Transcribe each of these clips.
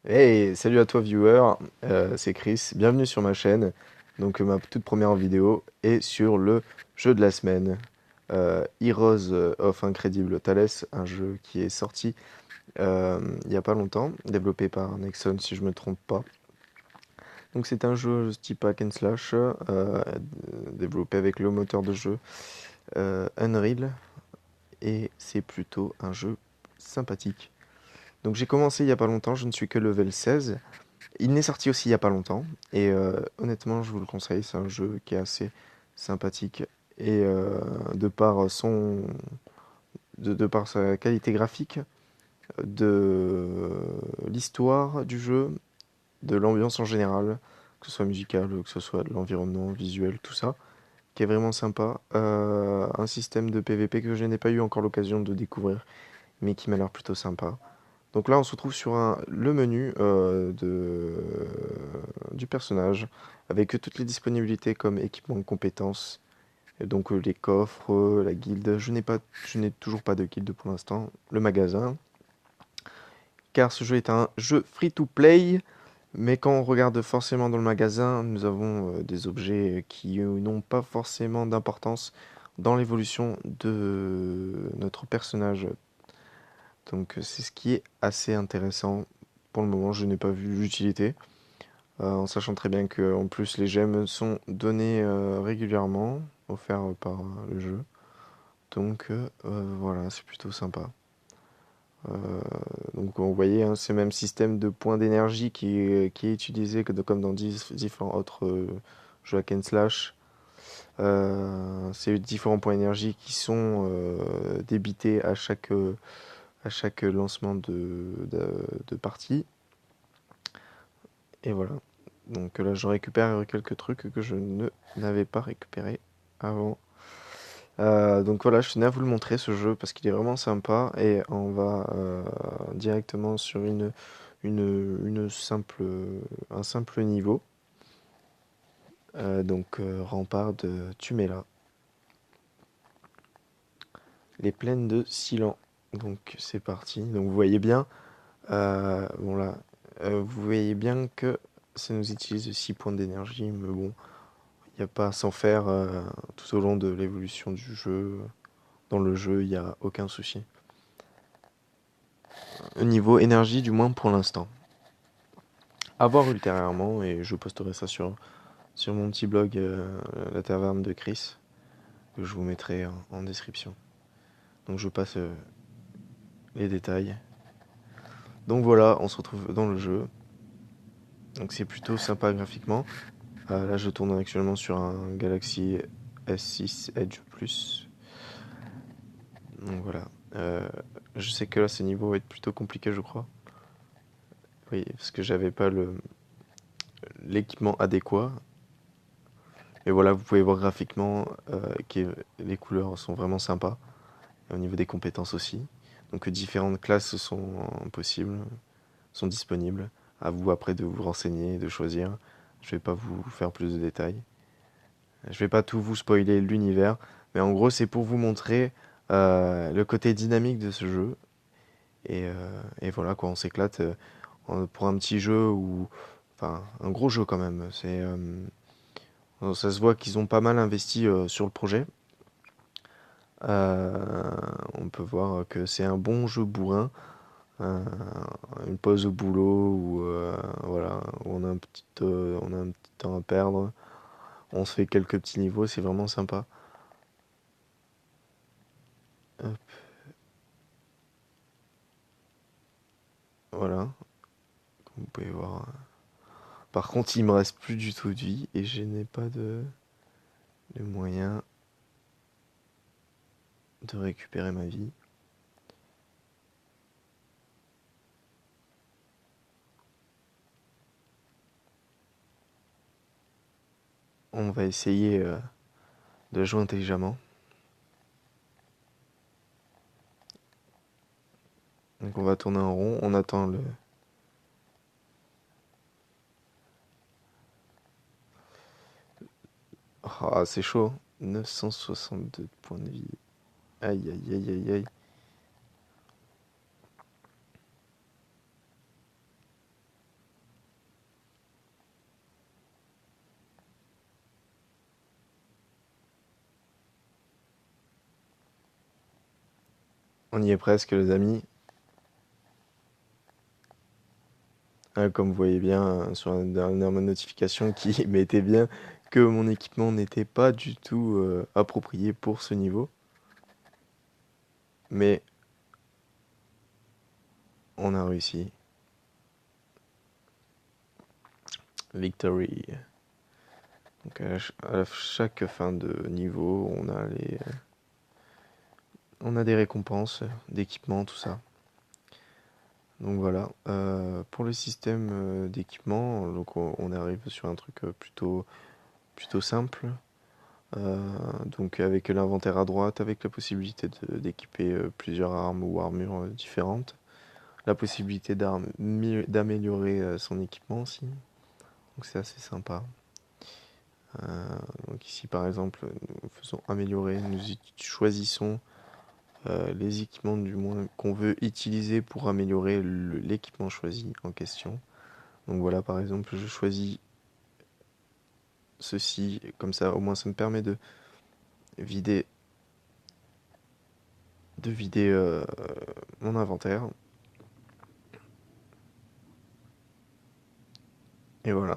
Hey, salut à toi viewer, c'est Chris, bienvenue sur ma chaîne. Donc ma toute première vidéo est sur le jeu de la semaine, Heroes of Incredible Thales, un jeu qui est sorti il y a pas longtemps, développé par Nexon si je me trompe pas. Donc c'est un jeu type hack and slash, développé avec le moteur de jeu Unreal, et c'est plutôt un jeu sympathique. Donc j'ai commencé il y a pas longtemps, je ne suis que level 16. Il n'est sorti aussi il y a pas longtemps et honnêtement je vous le conseille, c'est un jeu qui est assez sympathique et de par de par sa qualité graphique, de l'histoire du jeu, de l'ambiance en général, que ce soit musical, que ce soit de l'environnement visuel, tout ça, qui est vraiment sympa. Un système de PVP que je n'ai pas eu encore l'occasion de découvrir, mais qui m'a l'air plutôt sympa. Donc là, on se retrouve sur le menu du personnage, avec toutes les disponibilités comme équipement, compétences, et donc les coffres, la guilde. Je n'ai toujours pas de guilde pour l'instant. Le magasin, car ce jeu est un jeu free-to-play. Mais quand on regarde forcément dans le magasin, nous avons des objets qui n'ont pas forcément d'importance dans l'évolution de notre personnage. Donc c'est ce qui est assez intéressant. Pour le moment, je n'ai pas vu l'utilité, en sachant très bien que en plus les gemmes sont données régulièrement, offerts par le jeu. Donc voilà, c'est plutôt sympa. Euh, donc vous voyez, hein, c'est le même système de points d'énergie qui est utilisé comme dans différents autres jeux hack and slash. C'est différents points d'énergie qui sont débités à chaque lancement de partie. Et voilà. Donc là, je récupère quelques trucs que je ne n'avais pas récupérés avant. Donc voilà, je tenais à vous le montrer ce jeu parce qu'il est vraiment sympa et on va directement sur une simple, un simple niveau. Rempart de Tumela, les plaines de Silan. Donc c'est parti. Donc vous voyez bien, bon là, vous voyez bien que ça nous utilise 6 points d'énergie, mais bon, il n'y a pas à s'en faire tout au long de l'évolution du jeu. Dans le jeu, il n'y a aucun souci. Au niveau énergie, du moins pour l'instant. À voir ultérieurement, et je posterai ça sur mon petit blog, La Taverne de Chris, que je vous mettrai en description. Donc je passe les détails. Donc voilà, on se retrouve dans le jeu. Donc c'est plutôt sympa graphiquement. Là, je tourne actuellement sur un Galaxy S6 Edge Plus. Donc voilà. Euh, je sais que là, ce niveau va être plutôt compliqué, je crois. Oui, parce que j'avais pas l'équipement adéquat. Et voilà, vous pouvez voir graphiquement que les couleurs sont vraiment sympas. Et au niveau des compétences aussi. Donc différentes classes sont possibles, sont disponibles. À vous après de vous renseigner, de choisir. Je vais pas vous faire plus de détails. Je vais pas tout vous spoiler l'univers, mais en gros c'est pour vous montrer le côté dynamique de ce jeu. Et voilà quoi, on s'éclate pour un petit jeu ou enfin un gros jeu quand même. Ça se voit qu'ils ont pas mal investi sur le projet. On peut voir que c'est un bon jeu bourrin, euh, une pause au boulot où voilà, où on a un petit temps à perdre. On se fait quelques petits niveaux, c'est vraiment sympa. Hop, voilà, comme vous pouvez voir. Par contre, il me reste plus du tout de vie et je n'ai pas de moyen de récupérer ma vie. On va essayer de jouer intelligemment. Donc on va tourner en rond, on attend le... Ah, c'est chaud. 962 points de vie. Aïe, aïe, aïe, aïe, aïe. On y est presque, les amis. Comme vous voyez bien sur la dernière notification qui mettait bien que mon équipement n'était pas du tout approprié pour ce niveau. Mais on a réussi. Victory. Donc à chaque fin de niveau, on a des récompenses d'équipement, tout ça. Donc voilà. Pour le système d'équipement, donc on arrive sur un truc plutôt simple. Donc avec l'inventaire à droite, avec la possibilité d'équiper plusieurs armes ou armures différentes, la possibilité d'améliorer son équipement aussi, donc c'est assez sympa. Donc ici par exemple, nous faisons améliorer, nous choisissons les équipements du moins qu'on veut utiliser pour améliorer l'équipement choisi en question. Donc voilà, par exemple, je choisis ceci, comme ça au moins ça me permet vider de vider mon inventaire. Et voilà,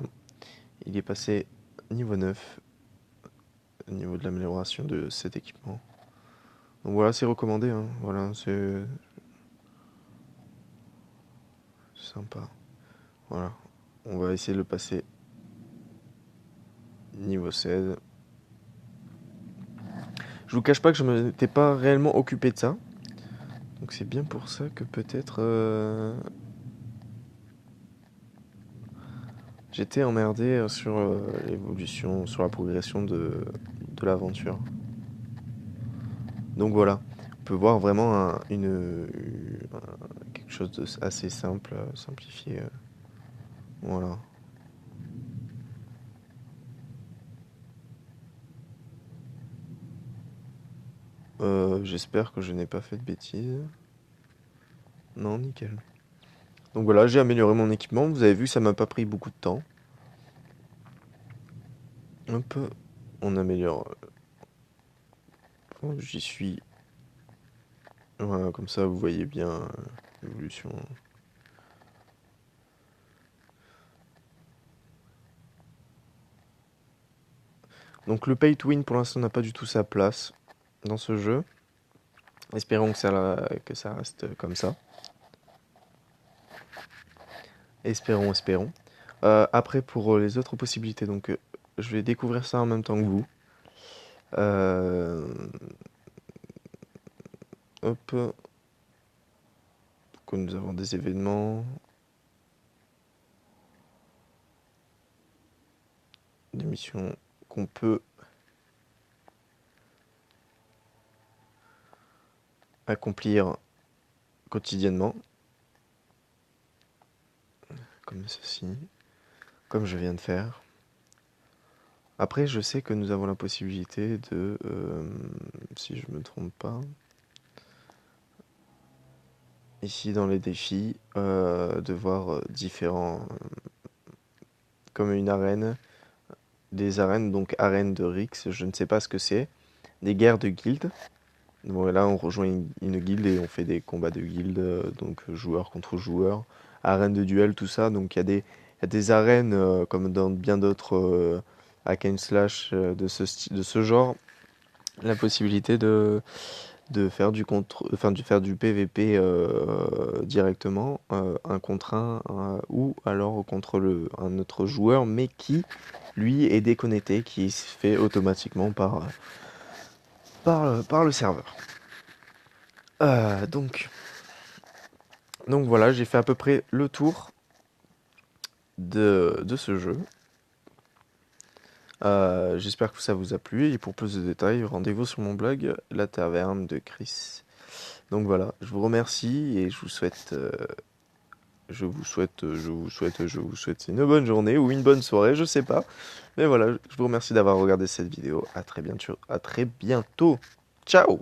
il est passé niveau 9 au niveau de l'amélioration de cet équipement. Donc voilà, c'est recommandé, hein. Voilà, c'est sympa. Voilà, on va essayer de le passer niveau 16. Je vous cache pas que je ne m'étais pas réellement occupé de ça. Donc c'est bien pour ça que peut-être j'étais emmerdé sur l'évolution, sur la progression de l'aventure. Donc voilà, on peut voir vraiment quelque chose d'assez simple, simplifié. Voilà. J'espère que je n'ai pas fait de bêtises. Non, nickel. Donc voilà, j'ai amélioré mon équipement. Vous avez vu, ça m'a pas pris beaucoup de temps. Hop, on améliore. J'y suis. Voilà, comme ça, vous voyez bien l'évolution. Donc le pay to win pour l'instant n'a pas du tout sa place dans ce jeu. Espérons que ça reste comme ça. Espérons, espérons. Après pour les autres possibilités, donc je vais découvrir ça en même temps que vous. Hop. Donc nous avons des événements. Des missions qu'on peut accomplir quotidiennement. Comme ceci. Comme je viens de faire. Après, je sais que nous avons la possibilité de, si je me trompe pas, ici dans les défis, de voir différents, comme une arène, des arènes, donc arène de Rix, je ne sais pas ce que c'est, des guerres de guildes. Bon, là, on rejoint une guilde et on fait des combats de guildes, donc joueurs contre joueurs, arène de duel, tout ça. Donc il y a des arènes, comme dans bien d'autres hack and slash de ce genre, la possibilité de faire de faire du PVP directement, un contre un, ou alors contre un autre joueur, mais qui, lui, est déconnecté, qui se fait automatiquement par le serveur. Donc voilà, j'ai fait à peu près le tour de ce jeu. J'espère que ça vous a plu et pour plus de détails, rendez-vous sur mon blog La Taverne de Chris. Donc voilà, je vous remercie et je vous souhaite une bonne journée ou une bonne soirée, je sais pas. Mais voilà, je vous remercie d'avoir regardé cette vidéo. À très bientôt. Ciao!